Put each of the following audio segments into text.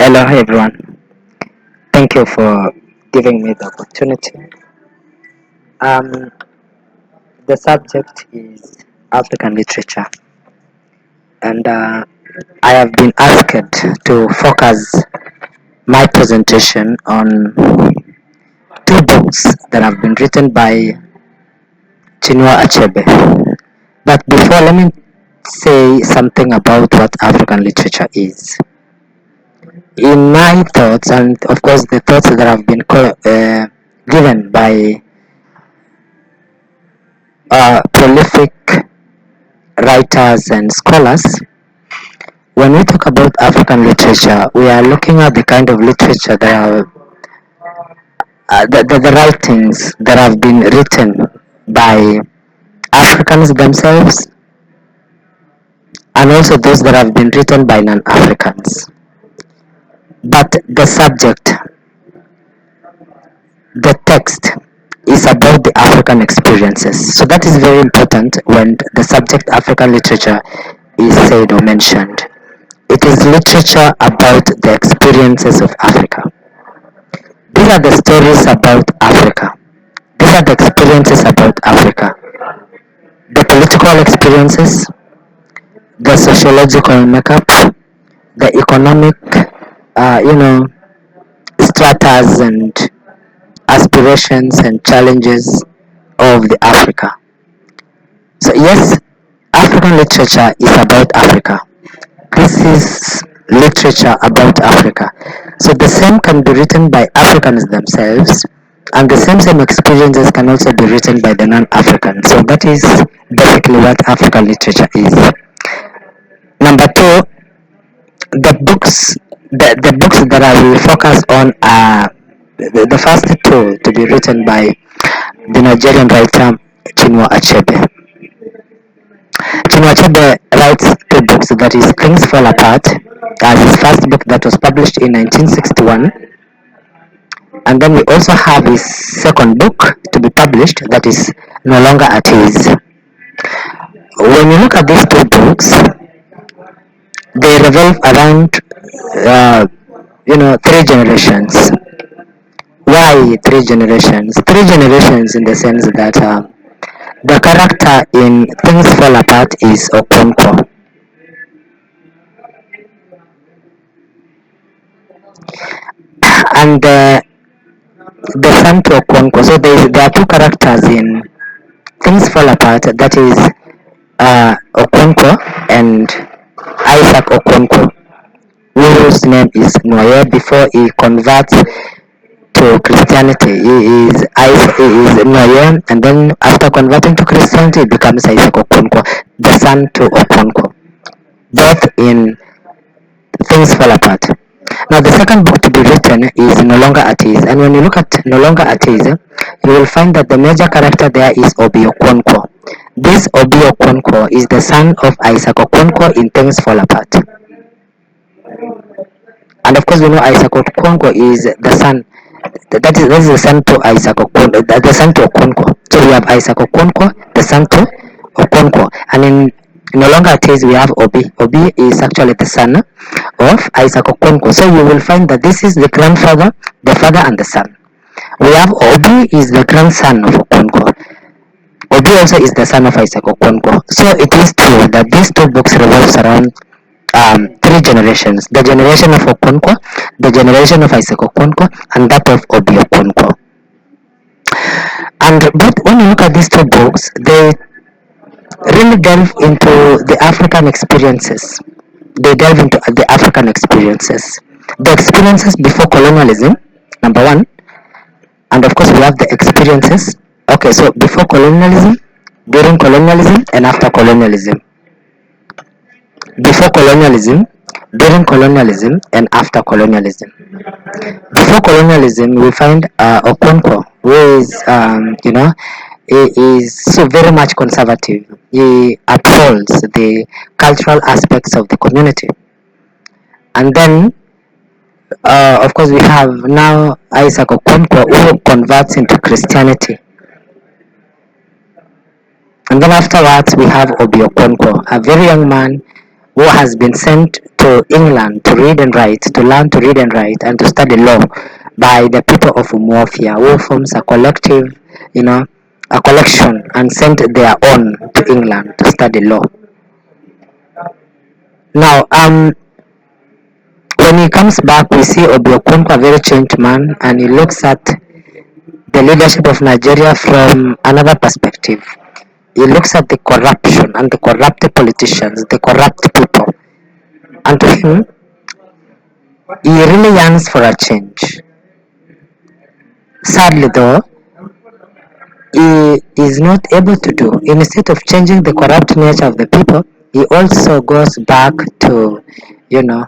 Hello, hi everyone. Thank you for giving me the opportunity. Um, the subject is African literature, and I have been asked to focus my presentation on two books that have been written by Chinua Achebe. But before, let me say something about what African literature is. In my thoughts, and of course, the thoughts that have been given by prolific writers and scholars, when we talk about African literature, we are looking at the kind of literature that are the writings that have been written by Africans themselves and also those that have been written by non-Africans. But the subject, the text, is about the African experiences. So that is very important when the subject African literature is said or mentioned. It is literature about the experiences of Africa. These are the stories about Africa. These are the experiences about Africa. The political experiences, the sociological makeup, the economic, you know, stratas and aspirations and challenges of the Africa. So yes, African literature is about Africa. This is literature about Africa. So the same can be written by Africans themselves, and the same experiences can also be written by the non-Africans. So that is basically what African literature is. Number two, the books that I will focus on are the first two to be written by the Nigerian writer Chinua Achebe. Chinua Achebe writes two books, that is Things Fall Apart, as his first book that was published in 1961, and then we also have his second book to be published, that is No Longer at Ease. When you look at these two books, they revolve around uh, three generations. Why three generations? Three generations in the sense that the character in Things Fall Apart is Okonkwo, and the son to Okonkwo. So there are two characters in Things Fall Apart. That is Okonkwo and Isaac Okonkwo, whose name is Noye before he converts to Christianity. He is Noye, and then after converting to Christianity, he becomes Isaac Okonkwo, the son to Okonkwo, both in Things Fall Apart. Now, the second book to be written is No Longer at Ease, and when you look at No Longer at Ease, you will find that the major character there is Obi Okonkwo. This Obi Okonkwo is the son of Isaac Okonkwo in Things Fall Apart. And of course, we know Isaac Okonkwo is the son. That is the son to Isaac Okonkwo, the son to Okonkwo. So we have Isaac Okonkwo, the son to Okonkwo, and in No Longer at Ease we have Obi. Obi is actually the son of Isaac Okonkwo. So you will find that this is the grandfather, the father, and the son. We have Obi is the grandson of Okonkwo. Obi also is the son of Isaac Okonkwo. So it is true that these two books revolves around three generations: the generation of Okonkwo, the generation of Isaac Okonkwo, and that of Obi Okonkwo. And but when you look at these two books, they really delve into the African experiences. They delve into the African experiences, the experiences before colonialism, number one, and of course we have the experiences. Okay, so before colonialism, during colonialism, and after colonialism. Before colonialism, during colonialism, and after colonialism. Before colonialism, we find Okonkwo, who is, he is so very much conservative. He upholds the cultural aspects of the community. And then, of course, we have now Isaac Okonkwo, who converts into Christianity. And then afterwards, we have Obi Okonkwo, a very young man who has been sent to England to read and write, to learn to read and write, and to study law by the people of Umuofia, who forms a collective, you know, a collection, and sent their own to England to study law. Now, when he comes back, we see Obiakunko, a very changed man, and he looks at the leadership of Nigeria from another perspective. He looks at the corruption and the corrupt politicians, the corrupt people, and to him, he really yearns for a change. Sadly, though, he is not able to do. Instead of changing the corrupt nature of the people, he also goes back to, you know,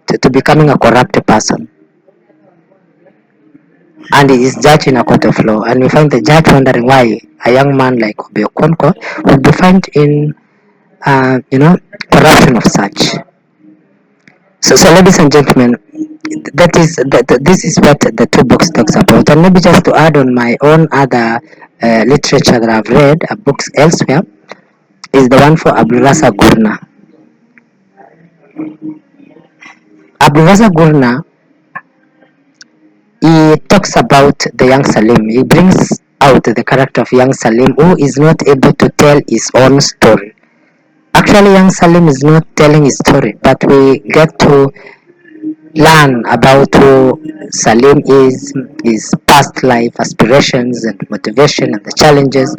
to becoming a corrupt person. And he is judged in a court of law. And we find the judge wondering why a young man like Obiakonko would be found in, corruption of such. So, ladies and gentlemen, this is what the two books talks about. And maybe just to add on my own other literature that I've read, books elsewhere, is the one for Abdulrasa Gurna. Abdulrasa Gurna, he talks about the young Salim. He brings out the character of young Salim who is not able to tell his own story. Actually, young Salim is not telling his story, but we get to learn about who Salim is, his past life aspirations and motivation and the challenges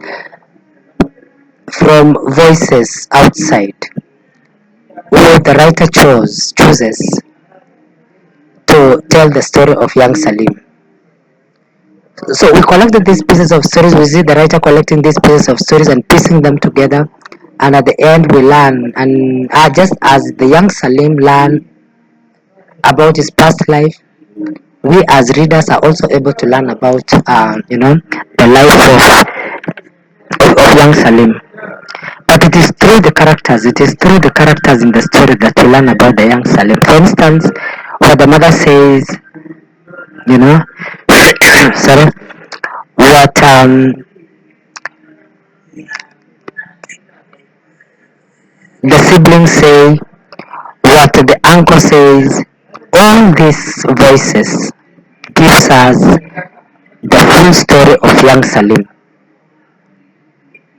from voices outside who the writer chooses to tell the story of young Salim. So we collected these pieces of stories, we see the writer collecting these pieces of stories and piecing them together, and at the end we learn, and just as the young Salim learn about his past life, we as readers are also able to learn about the life of young Salim. But it is through the characters, it is through the characters in the story that we learn about the young Salim. For instance, what the mother says, you know, sorry, what the siblings say, what the uncle says, all these voices gives us the full story of young Salim.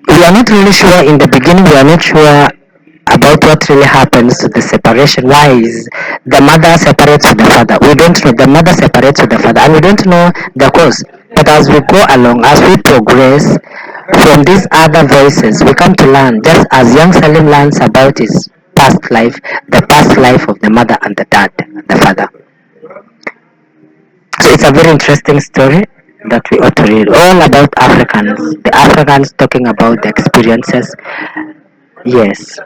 We are not really sure in the beginning, we are not sure about what really happens to the separation. Why is the mother separates with the father? We don't know. The mother separates with the father, and we don't know the cause. But as we go along, as we progress from these other voices, we come to learn, just as young Salim learns about his past life, the past life of the mother and the dad, the father. So it's a very interesting story that we ought to read, all about Africans, the Africans talking about the experiences. Yes.